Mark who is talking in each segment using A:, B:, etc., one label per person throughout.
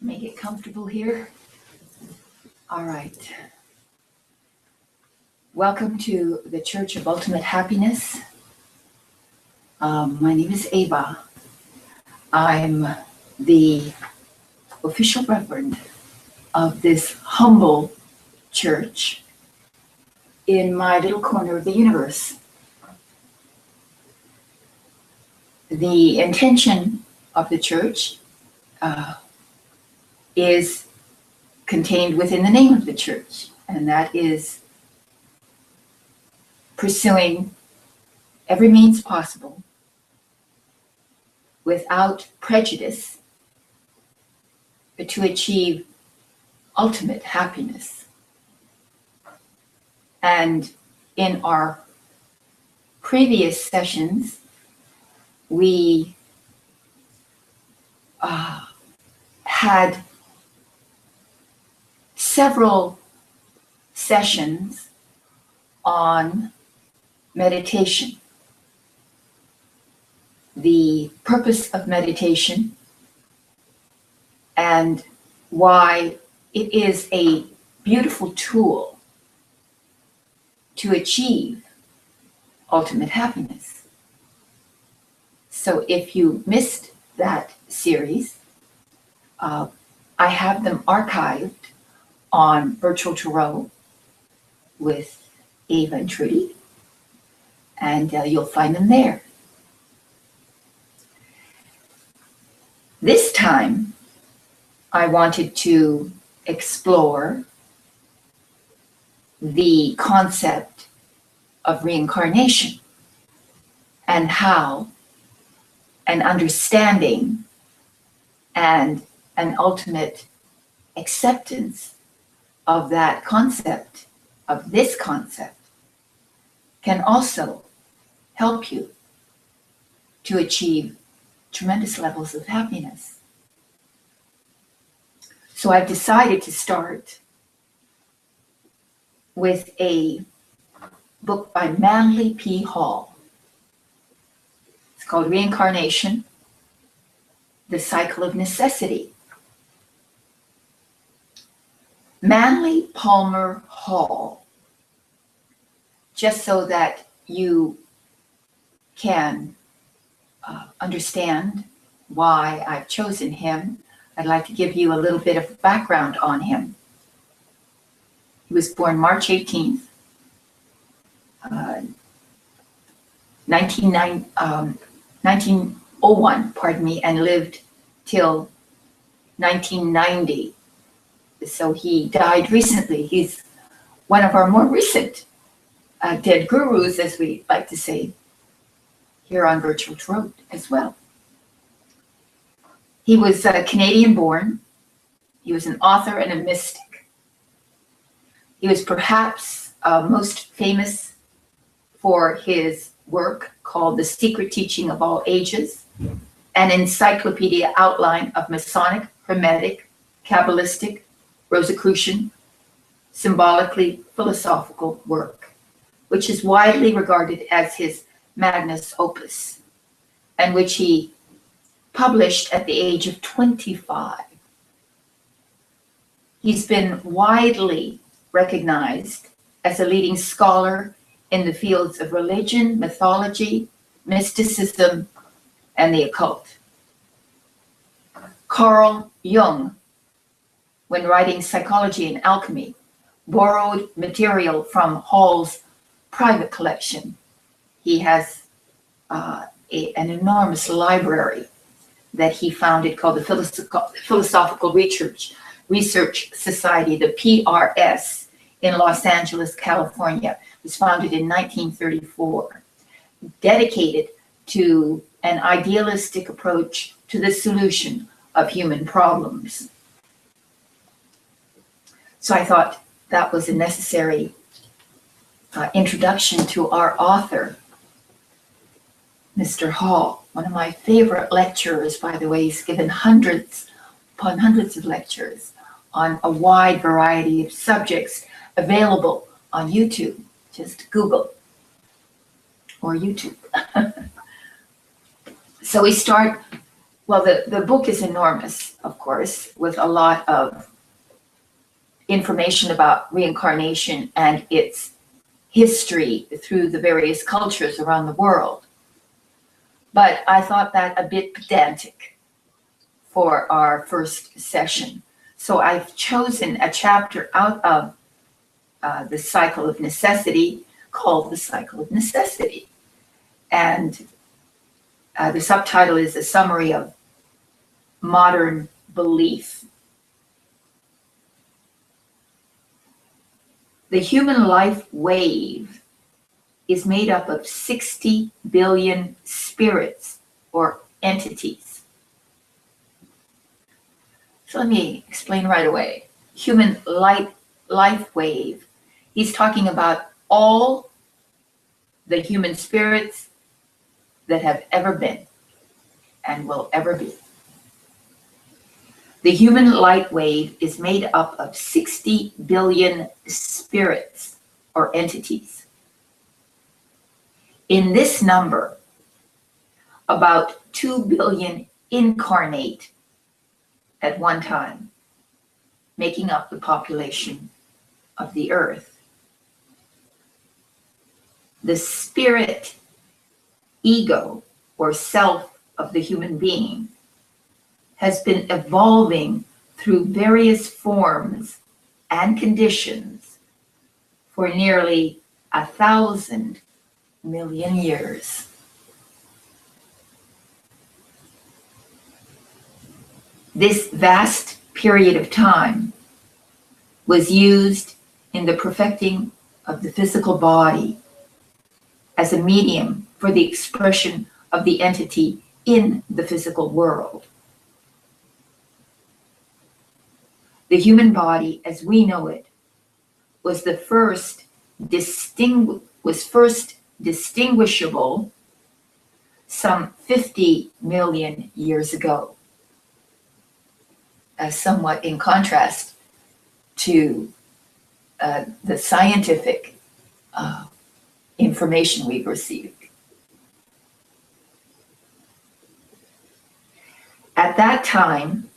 A: Make it comfortable here. All right. Welcome to the Church of Ultimate Happiness. My name is Ava. I'm the official reverend of this humble church in my little corner of the universe. The intention of the church is contained within the name of the church, and that is pursuing every means possible without prejudice to achieve ultimate happiness. And in our previous sessions, we had several sessions on meditation, the purpose of meditation, and why it is a beautiful tool to achieve ultimate happiness. So if you missed that series, I have them archived on Virtual Tarot with Ava and Trudy, and you'll find them there. This time, I wanted to explore the concept of reincarnation and how an understanding and an ultimate acceptance of that concept, of this concept, can also help you to achieve tremendous levels of happiness. So I've decided to start with a book by Manly P. Hall. It's called Reincarnation, The Cycle of Necessity. Manly Palmer Hall, just so that you can understand why I've chosen him, I'd like to give you a little bit of background on him. He was born March 18th, 1901, and lived till 1990. So he died recently. He's one of our more recent dead gurus, as we like to say, here on Virtual Tarot as well. He was Canadian born. He was an author and a mystic. He was perhaps most famous for his work called The Secret Teaching of All Ages, an encyclopedia outline of Masonic, Hermetic, Kabbalistic, Rosicrucian, symbolically philosophical work, which is widely regarded as his magnus opus, and which he published at the age of 25. He's been widely recognized as a leading scholar in the fields of religion, mythology, mysticism, and the occult. Carl Jung, when writing Psychology and Alchemy, borrowed material from Hall's private collection. He has an enormous library that he founded called the Philosophical Research Society, the PRS, in Los Angeles, California. It was founded in 1934, dedicated to an idealistic approach to the solution of human problems. So I thought that was a necessary introduction to our author, Mr. Hall, one of my favorite lecturers, by the way. He's given hundreds upon hundreds of lectures on a wide variety of subjects available on YouTube. Just Google or YouTube. So we start Well, the book is enormous, of course, with a lot of information about reincarnation and its history through the various cultures around the world. But I thought that a bit pedantic for our first session. So I've chosen a chapter out of the Cycle of Necessity called The Cycle of Necessity. And the subtitle is a summary of modern belief. The human life wave is made up of 60 billion spirits or entities. So let me explain right away. Human life wave. He's talking about all the human spirits that have ever been and will ever be. The human light wave is made up of 60 billion spirits or entities. In this number, about 2 billion incarnate at one time, making up the population of the earth. The spirit ego or self of the human being has been evolving through various forms and conditions for nearly 1,000 million years. This vast period of time was used in the perfecting of the physical body as a medium for the expression of the entity in the physical world. The human body, as we know it, was first distinguishable some 50 million years ago, somewhat in contrast to the scientific information we've received. At that time,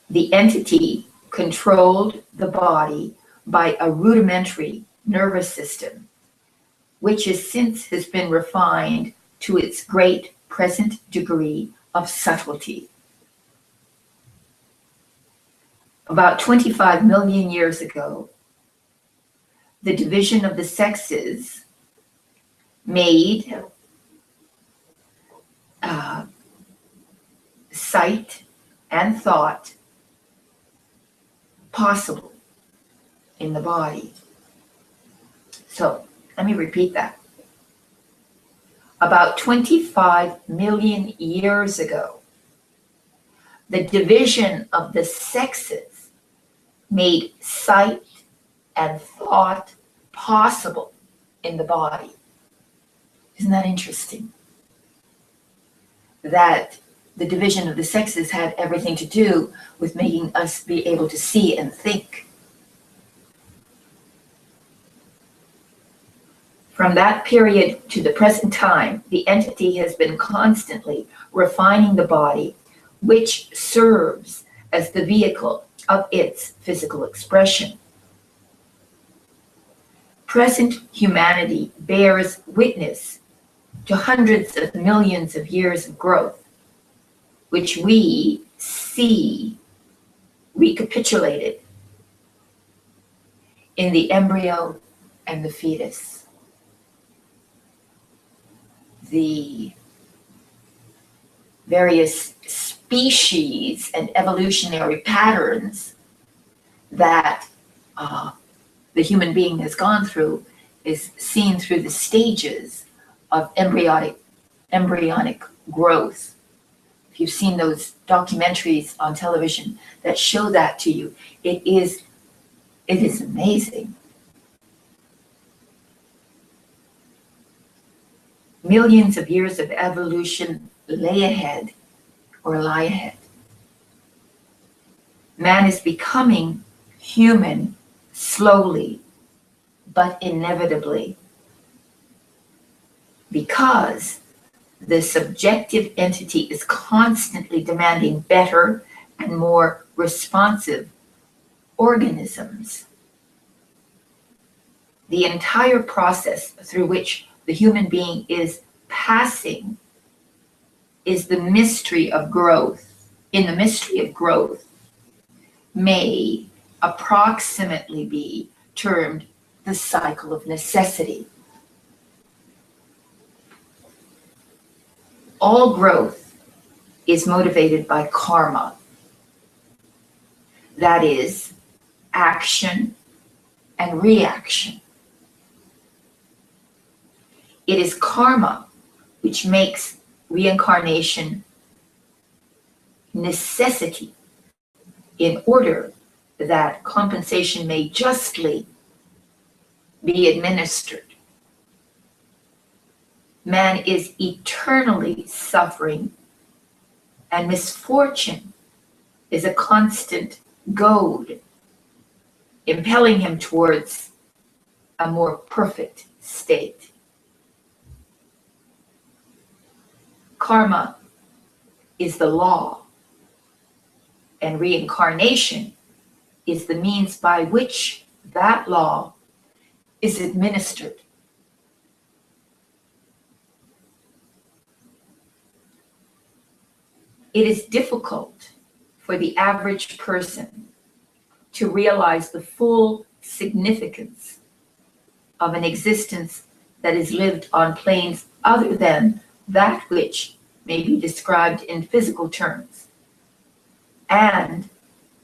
A: the entity controlled the body by a rudimentary nervous system, which since has been refined to its great present degree of subtlety. About 25 million years ago, the division of the sexes made sight and thought possible in the body. So let me repeat that. About 25 million years ago, the division of the sexes made sight and thought possible in the body. Isn't that interesting? That the division of the sexes had everything to do with making us be able to see and think. From that period to the present time, the entity has been constantly refining the body, which serves as the vehicle of its physical expression. Present humanity bears witness to hundreds of millions of years of growth, which we see recapitulated in the embryo and the fetus. The various species and evolutionary patterns that the human being has gone through is seen through the stages of embryonic growth. If you've seen those documentaries on television that show that to you, it is amazing. Millions of years of evolution lie ahead. Man is becoming human slowly, but inevitably, because the subjective entity is constantly demanding better and more responsive organisms. The entire process through which the human being is passing is the mystery of growth. In the mystery of growth may approximately be termed the cycle of necessity. All growth is motivated by karma. That is, action and reaction. It is karma which makes reincarnation necessity in order that compensation may justly be administered. Man is eternally suffering, and misfortune is a constant goad, impelling him towards a more perfect state. Karma is the law, and reincarnation is the means by which that law is administered. It is difficult for the average person to realize the full significance of an existence that is lived on planes other than that which may be described in physical terms, and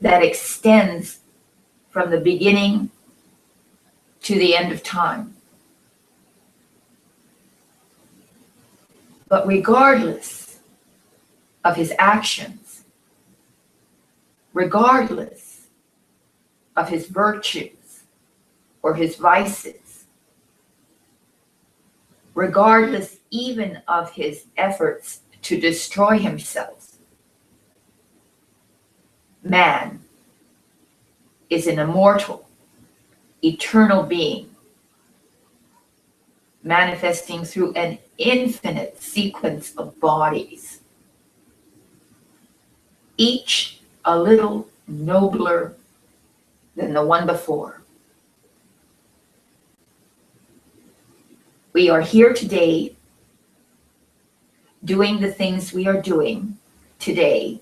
A: that extends from the beginning to the end of time. But regardless of his actions, regardless of his virtues or his vices, regardless even of his efforts to destroy himself, man is an immortal, eternal being, manifesting through an infinite sequence of bodies, each a little nobler than the one before. We are here today doing the things we are doing today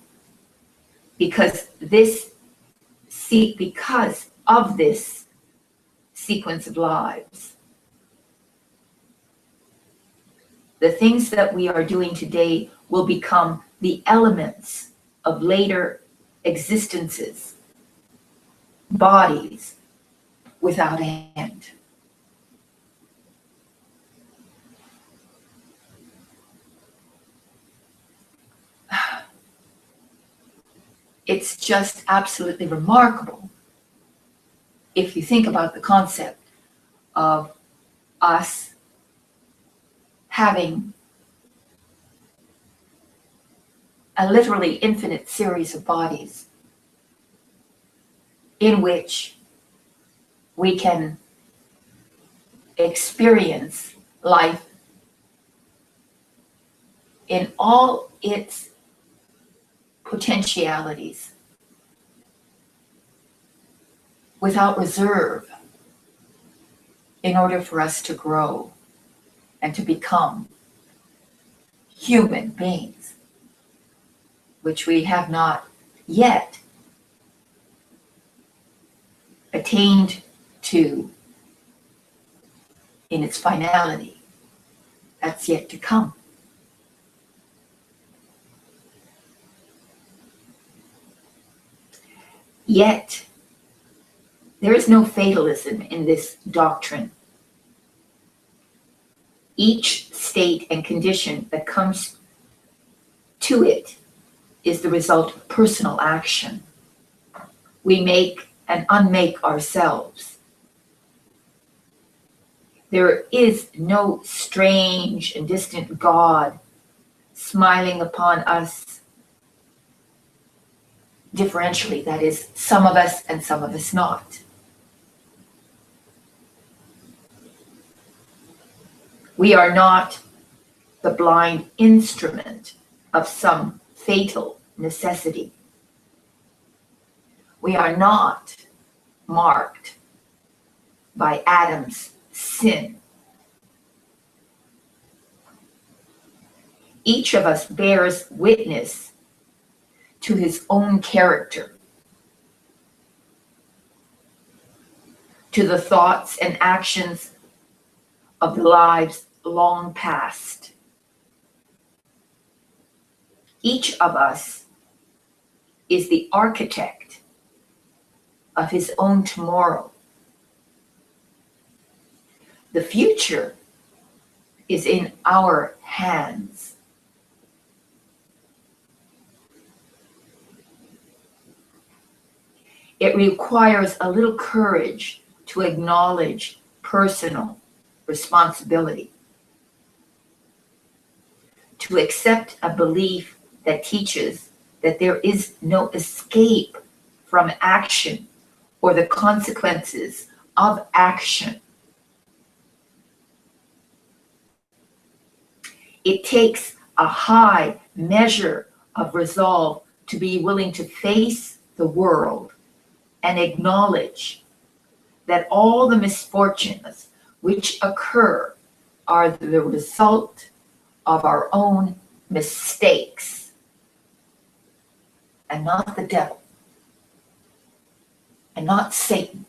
A: because of this sequence of lives. The things that we are doing today will become the elements of later existences, bodies without end. It's just absolutely remarkable if you think about the concept of us having a literally infinite series of bodies in which we can experience life in all its potentialities without reserve in order for us to grow and to become human beings, which we have not yet attained to in its finality. That's yet to come. Yet, there is no fatalism in this doctrine. Each state and condition that comes to it is the result of personal action. We make and unmake ourselves. There is no strange and distant God smiling upon us differentially, that is, some of us and some of us not. We are not the blind instrument of some fatal necessity. We are not marked by Adam's sin. Each of us bears witness to his own character, to the thoughts and actions of the lives long past. Each of us is the architect of his own tomorrow. The future is in our hands. It requires a little courage to acknowledge personal responsibility, to accept a belief that teaches that there is no escape from action or the consequences of action. It takes a high measure of resolve to be willing to face the world and acknowledge that all the misfortunes which occur are the result of our own mistakes and not the devil and not Satan.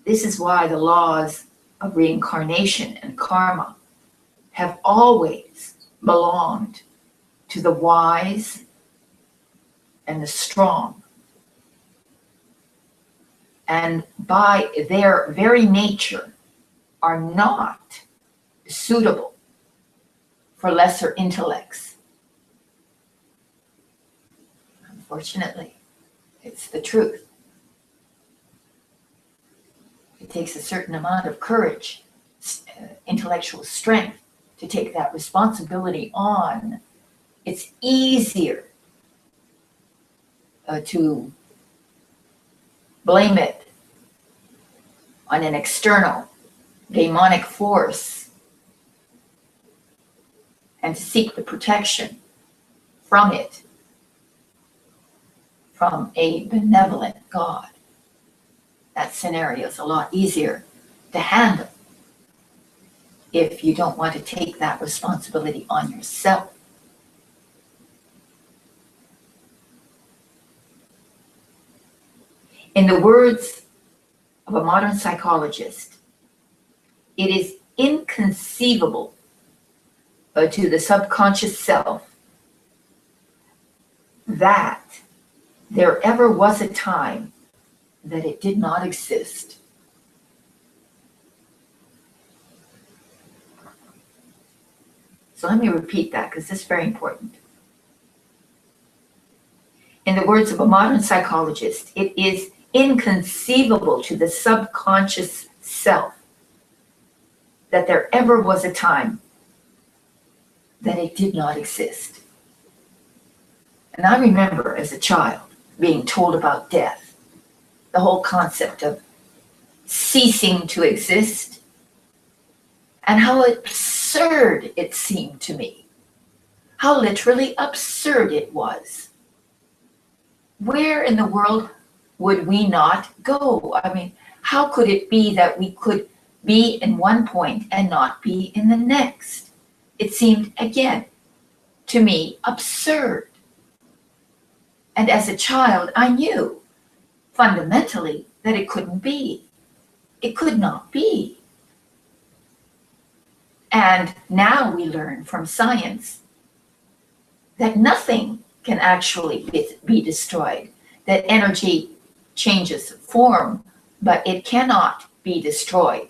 A: This is why the laws of reincarnation and karma have always belonged to the wise and the strong, and by their very nature are not suitable for lesser intellects. Unfortunately, it's the truth. It takes a certain amount of courage, intellectual strength, to take that responsibility on. It's easier to blame it on an external demonic force and to seek the protection from it, from a benevolent God. That scenario is a lot easier to handle if you don't want to take that responsibility on yourself. In the words of a modern psychologist, it is inconceivable to the subconscious self that there ever was a time that it did not exist. So let me repeat that, because this is very important. In the words of a modern psychologist, it is inconceivable to the subconscious self that there ever was a time that it did not exist. And I remember as a child being told about death, the whole concept of ceasing to exist, and how absurd it seemed to me, how literally absurd it was. Where in the world would we not go? I mean, how could it be that we could be in one point and not be in the next? It seemed, again, to me, absurd. And as a child, I knew fundamentally that it couldn't be. It could not be. And now we learn from science that nothing can actually be destroyed, that energy changes form, but it cannot be destroyed.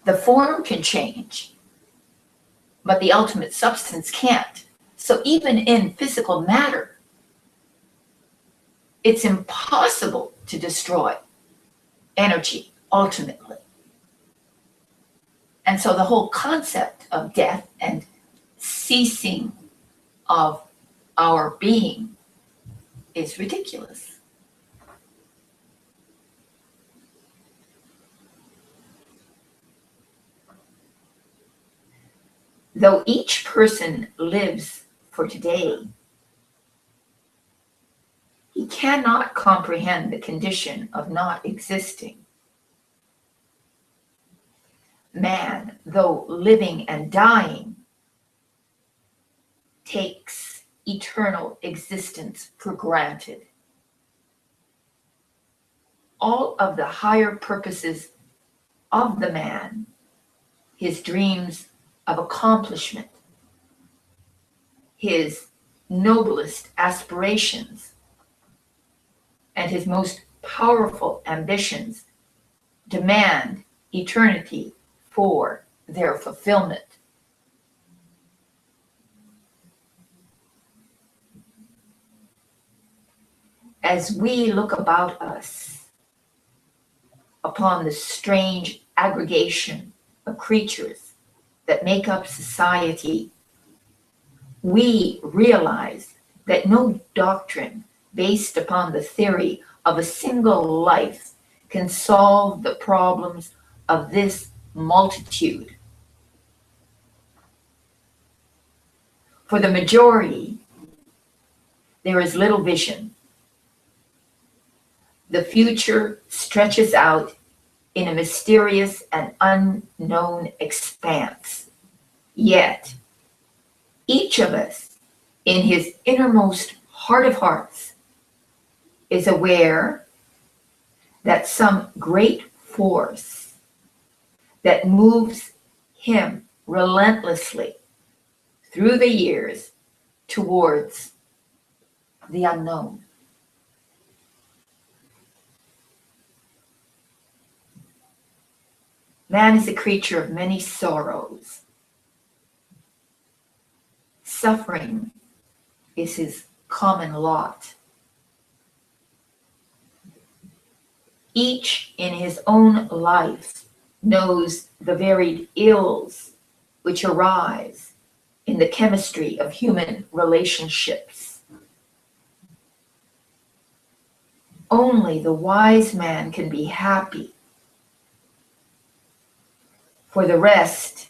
A: The form can change, but the ultimate substance can't. So even in physical matter, it's impossible to destroy energy ultimately. And so the whole concept of death and ceasing of our being is ridiculous. Though each person lives for today, he cannot comprehend the condition of not existing. Man, though living and dying, takes eternal existence for granted. All of the higher purposes of the man, his dreams of accomplishment, his noblest aspirations, and his most powerful ambitions demand eternity for their fulfillment. As we look about us upon the strange aggregation of creatures that make up society, we realize that no doctrine based upon the theory of a single life can solve the problems of this multitude. For the majority, there is little vision. The future stretches out in a mysterious and unknown expanse. Yet, each of us, in his innermost heart of hearts, is aware that some great force that moves him relentlessly through the years towards the unknown. Man is a creature of many sorrows. Suffering is his common lot. Each in his own life knows the varied ills which arise in the chemistry of human relationships. Only the wise man can be happy. For the rest,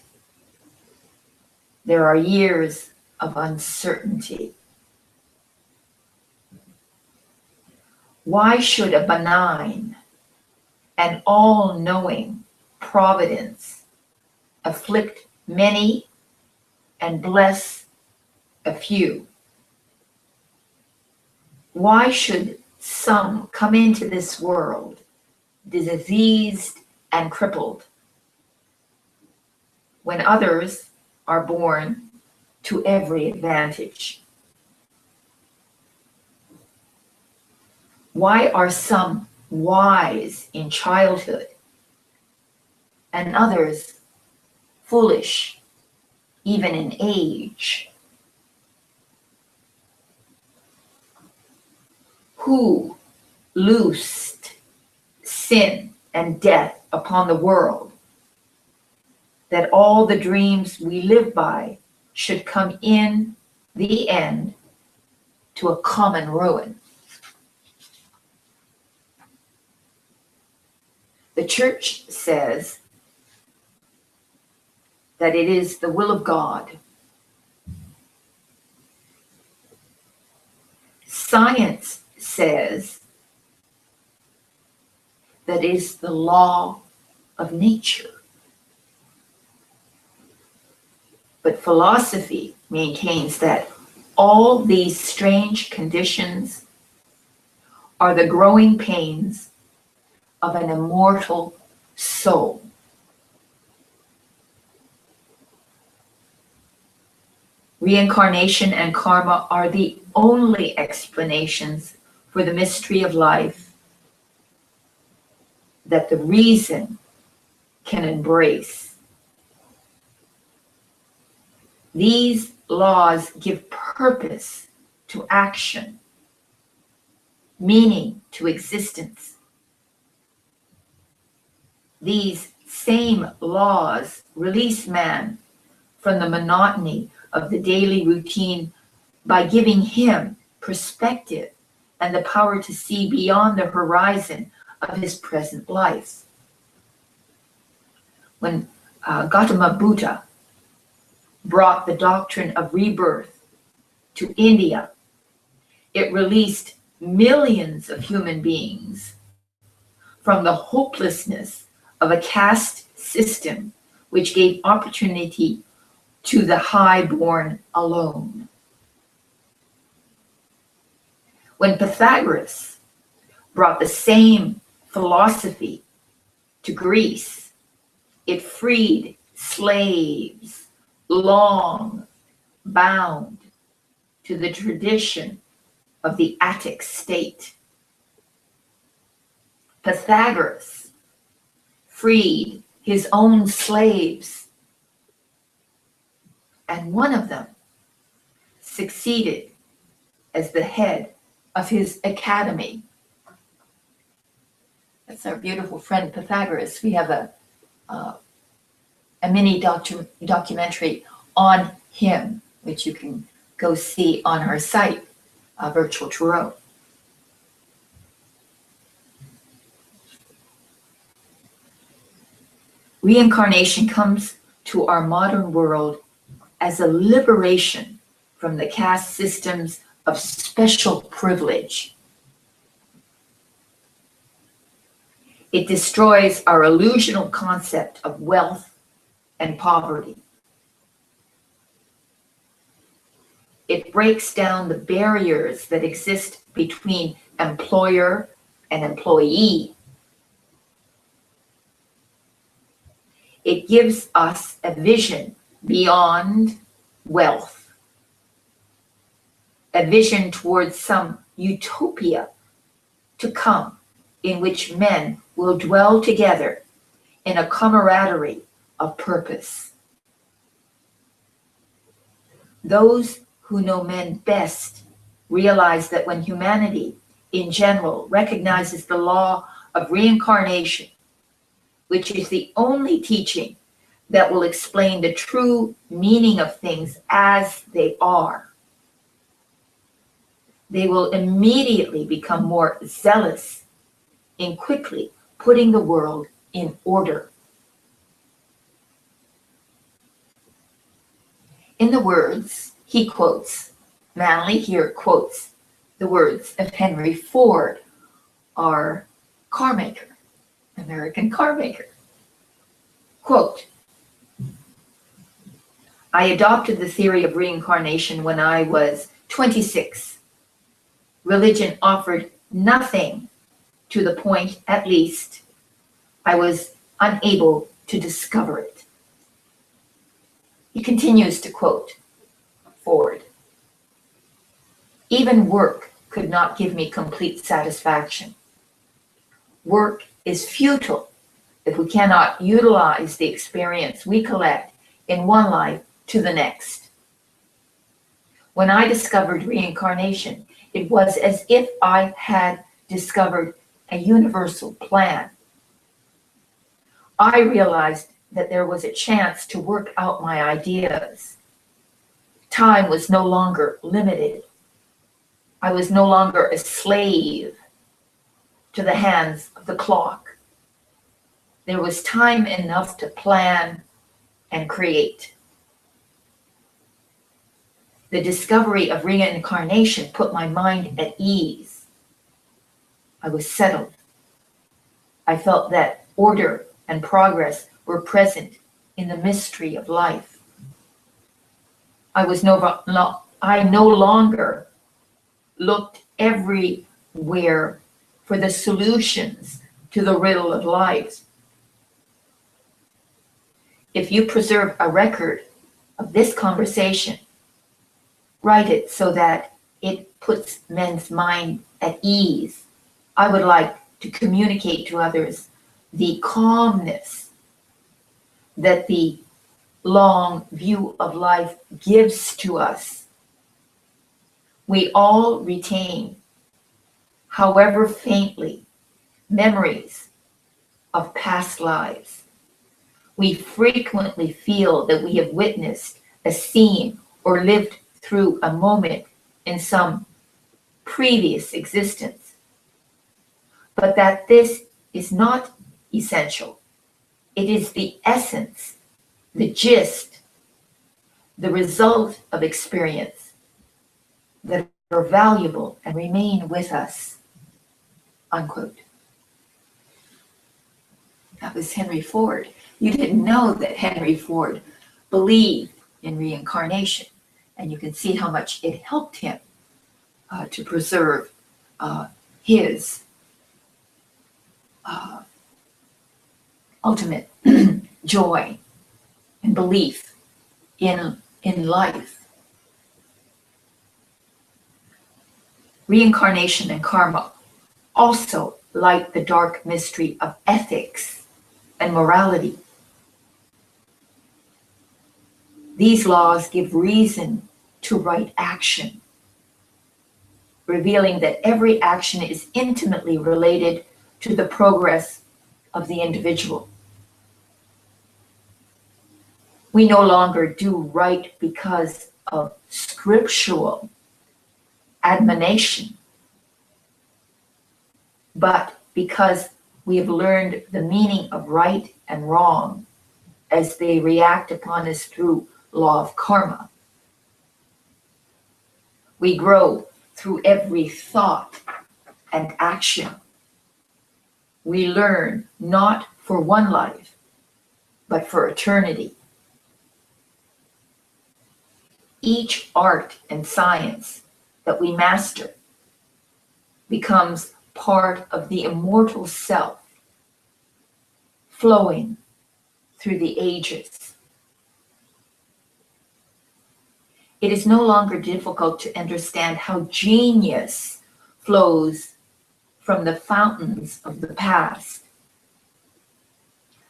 A: there are years of uncertainty. Why should a benign and all-knowing providence afflict many and bless a few? Why should some come into this world diseased and crippled, when others are born to every advantage? Why are some wise in childhood and others foolish even in age? Who loosed sin and death upon the world, that all the dreams we live by should come in the end to a common ruin? The church says that it is the will of God. Science says that it is the law of nature. But philosophy maintains that all these strange conditions are the growing pains of an immortal soul. Reincarnation and karma are the only explanations for the mystery of life that the reason can embrace. These laws give purpose to action, meaning to existence. These same laws release man from the monotony of the daily routine by giving him perspective and the power to see beyond the horizon of his present life. When Gautama Buddha brought the doctrine of rebirth to India, it released millions of human beings from the hopelessness of a caste system which gave opportunity to the high-born alone. When Pythagoras brought the same philosophy to Greece, it freed slaves long bound to the tradition of the Attic state. Pythagoras freed his own slaves, and one of them succeeded as the head of his academy. That's our beautiful friend Pythagoras. We have a mini documentary on him, which you can go see on our site, Virtual Tarot. Reincarnation comes to our modern world as a liberation from the caste systems of special privilege. It destroys our illusional concept of wealth and poverty. It breaks down the barriers that exist between employer and employee. It gives us a vision beyond wealth, a vision towards some utopia to come in which men will dwell together in a camaraderie of purpose. Those who know men best realize that when humanity in general recognizes the law of reincarnation, which is the only teaching that will explain the true meaning of things as they are, they will immediately become more zealous in quickly putting the world in order. In the words he quotes, Manley here quotes the words of Henry Ford, our car maker, American car maker. Quote, "I adopted the theory of reincarnation when I was 26. Religion offered nothing to the point, at least, I was unable to discover it." He continues to quote Ford, "Even work could not give me complete satisfaction. Work is futile if we cannot utilize the experience we collect in one life to the next. When I discovered reincarnation, it was as if I had discovered a universal plan. I realized that there was a chance to work out my ideas. Time was no longer limited. I was no longer a slave to the hands of the clock. There was time enough to plan and create. The discovery of reincarnation put my mind at ease. I was settled. I felt that order and progress were present in the mystery of life. I no longer looked everywhere for the solutions to the riddle of life. If you preserve a record of this conversation, write it so that it puts men's mind at ease. I would like to communicate to others the calmness that the long view of life gives to us. We all retain, however faintly, memories of past lives. We frequently feel that we have witnessed a scene or lived through a moment in some previous existence, but that this is not essential. It is the essence, the gist, the result of experience that are valuable and remain with us, unquote. That was Henry Ford. You didn't know that Henry Ford believed in reincarnation, and you can see how much it helped him to preserve his ultimate joy and belief in life. Reincarnation and karma also light the dark mystery of ethics and morality. These laws give reason to right action, revealing that every action is intimately related to the progress of the individual. We no longer do right because of scriptural admonition, but because we have learned the meaning of right and wrong as they react upon us through law of karma. We grow through every thought and action. We learn not for one life, but for eternity. Each art and science that we master becomes part of the immortal self, flowing through the ages. It is no longer difficult to understand how genius flows from the fountains of the past,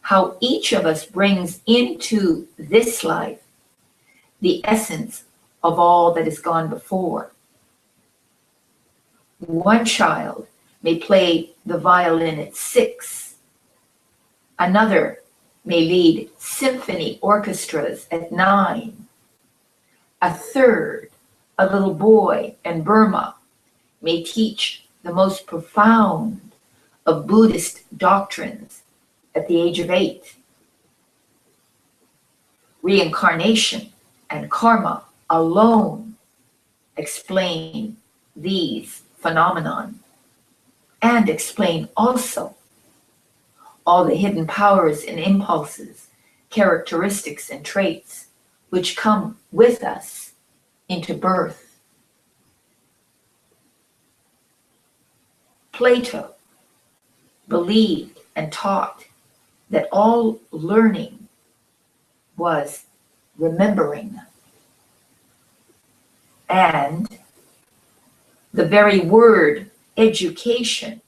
A: how each of us brings into this life the essence of all that has gone before. One child may play the violin at 6. Another may lead symphony orchestras at 9. A third, a little boy in Burma, may teach the most profound of Buddhist doctrines at the age of 8. Reincarnation and karma alone explain these phenomenon, and explain also all the hidden powers and impulses, characteristics and traits which come with us into birth. Plato believed and taught that all learning was remembering, and the very word education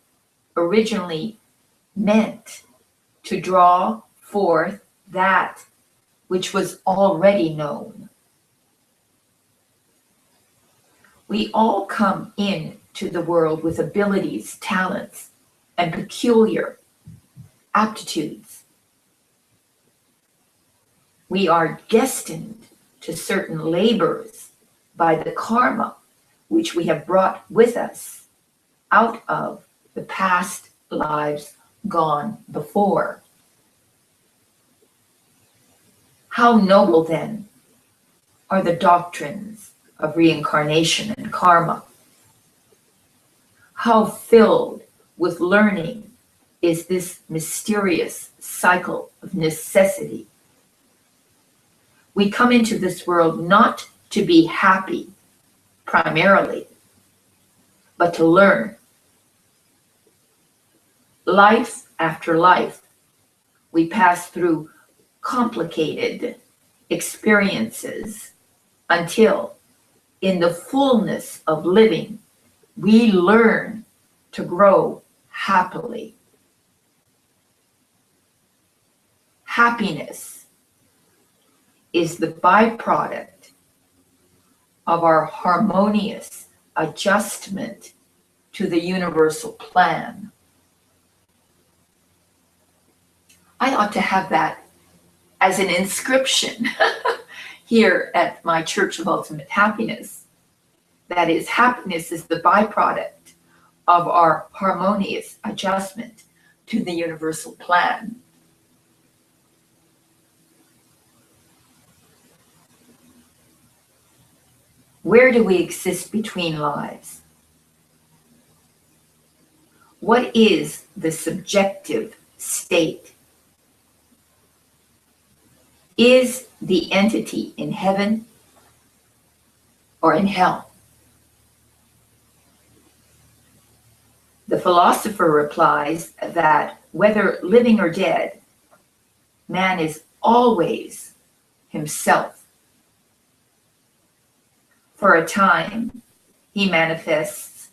A: originally meant to draw forth that which was already known. We all come into the world with abilities, talents, and peculiar aptitudes. We are destined to certain labors by the karma which we have brought with us out of the past lives gone before. How noble then are the doctrines of reincarnation and karma. How filled with learning is this mysterious cycle of necessity. We come into this world not to be happy primarily, but to learn. Life after life, we pass through complicated experiences until, in the fullness of living, we learn to grow happily. Happiness is the byproduct of our harmonious adjustment to the universal plan. I ought to have that as an inscription here at my Church of Ultimate Happiness. That is, happiness is the byproduct of our harmonious adjustment to the universal plan. Where do we exist between lives? What is the subjective state? Is the entity in heaven or in hell? The philosopher replies that whether living or dead, man is always himself. For a time, he manifests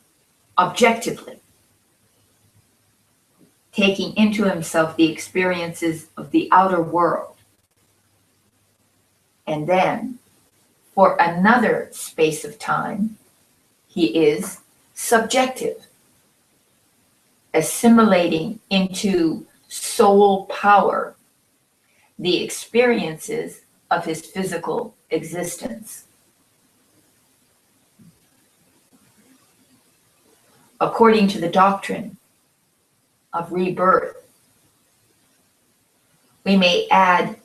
A: objectively, taking into himself the experiences of the outer world. And then, for another space of time, he is subjective, assimilating into soul power the experiences of his physical existence. According to the doctrine of rebirth, we may add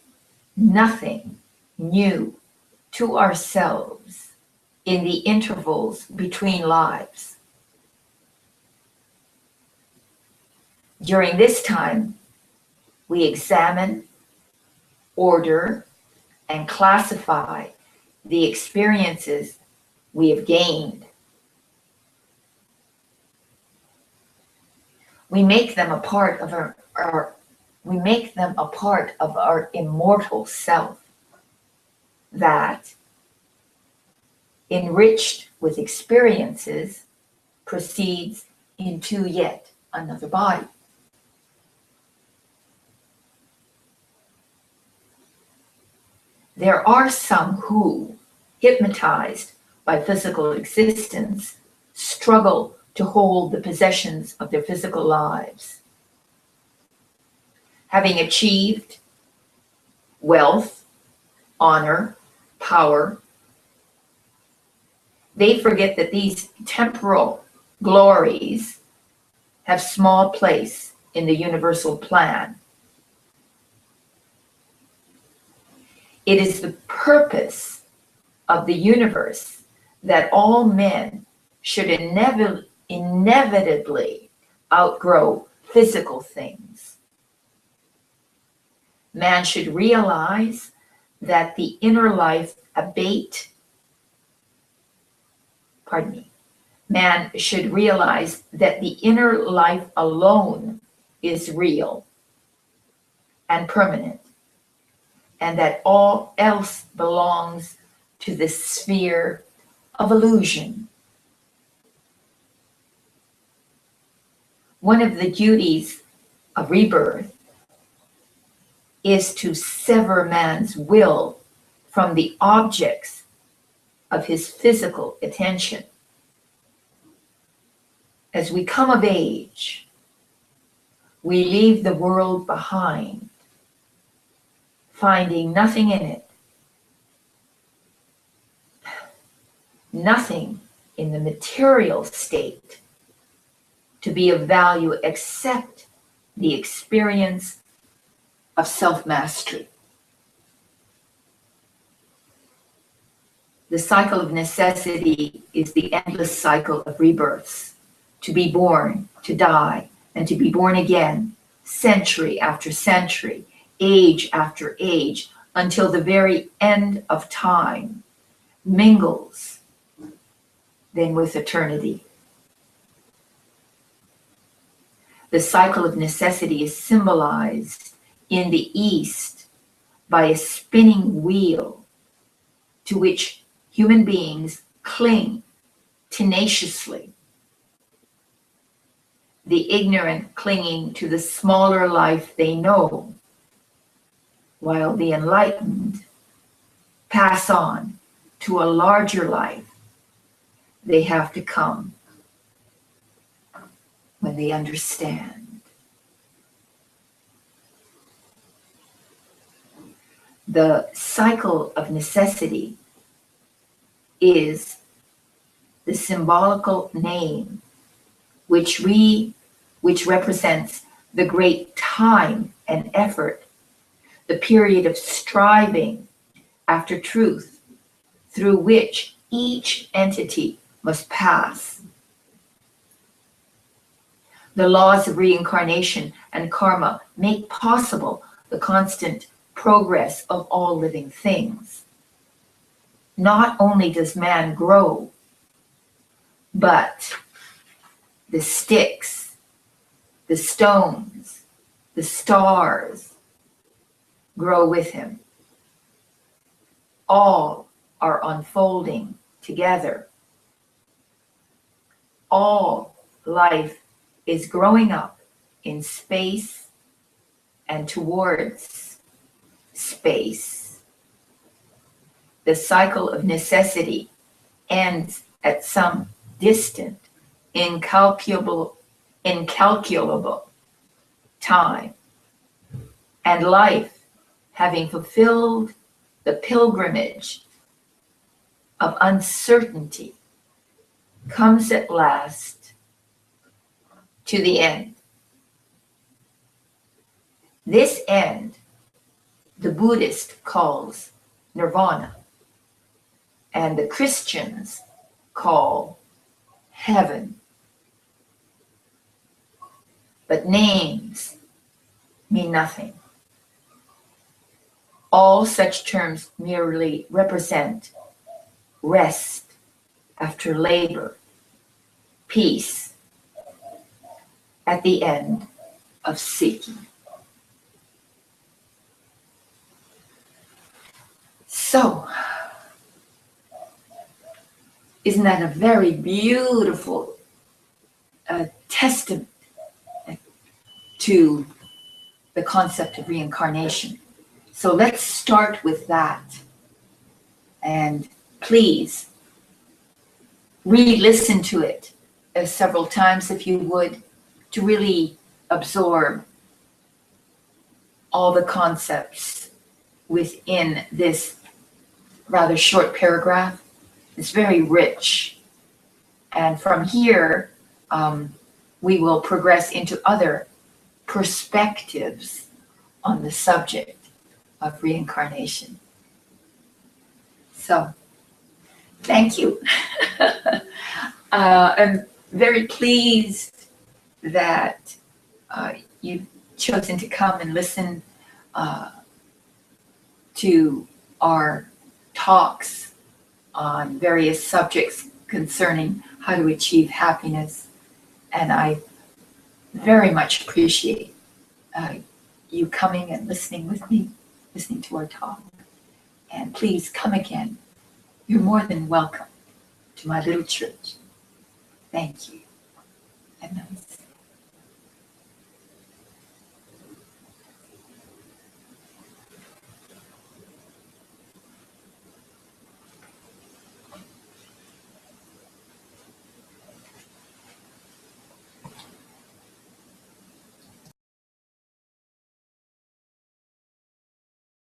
A: nothing new to ourselves in the intervals between lives. During this time, we examine, order, and classify the experiences we have gained. We make them a part of our immortal self that, enriched with experiences, proceeds into yet another body. There are some who, hypnotized by physical existence, struggle to hold the possessions of their physical lives. Having achieved wealth, honor, power, they forget that these temporal glories have small place in the universal plan. It is the purpose of the universe that all men should inevitably outgrow physical things. Man should realize that the inner life Man should realize that the inner life alone is real and permanent, and that all else belongs to the sphere of illusion. One of the duties of rebirth is to sever man's will from the objects of his physical attention. As we come of age, we leave the world behind, finding nothing in it, nothing in the material state to be of value except the experience of self-mastery. The cycle of necessity is the endless cycle of rebirths, to be born, to die, and to be born again, century after century, age after age, until the very end of time mingles then with eternity. The cycle of necessity is symbolized in the East by a spinning wheel to which human beings cling tenaciously, the ignorant clinging to the smaller life they know, while the enlightened pass on to a larger life they have to come when they understand. The cycle of necessity is the symbolical name which represents the great time and effort, the period of striving after truth, through which Each entity must pass. The laws of reincarnation and karma make possible the constant progress of all living things. Not only does man grow, but the sticks, the stones, the stars grow with him. All are unfolding together. All life is growing up in space and towards space. The cycle of necessity ends at some distant, incalculable time, and life, having fulfilled the pilgrimage of uncertainty, comes at last to the end. This end the Buddhist calls nirvana, and the Christians call heaven. But names mean nothing. All such terms merely represent rest after labor, peace at the end of seeking. So, isn't that a very beautiful testament to the concept of reincarnation? So let's start with that. And please re-listen to it several times if you would, to really absorb all the concepts within this rather short paragraph. It's very rich. And from here, we will progress into other perspectives on the subject of reincarnation. So, thank you. I'm very pleased that you've chosen to come and listen to our talks on various subjects concerning how to achieve happiness. And I very much appreciate you coming and listening with me, listening to our talk. And please come again. You're more than welcome to my little church. Thank you. And namaste.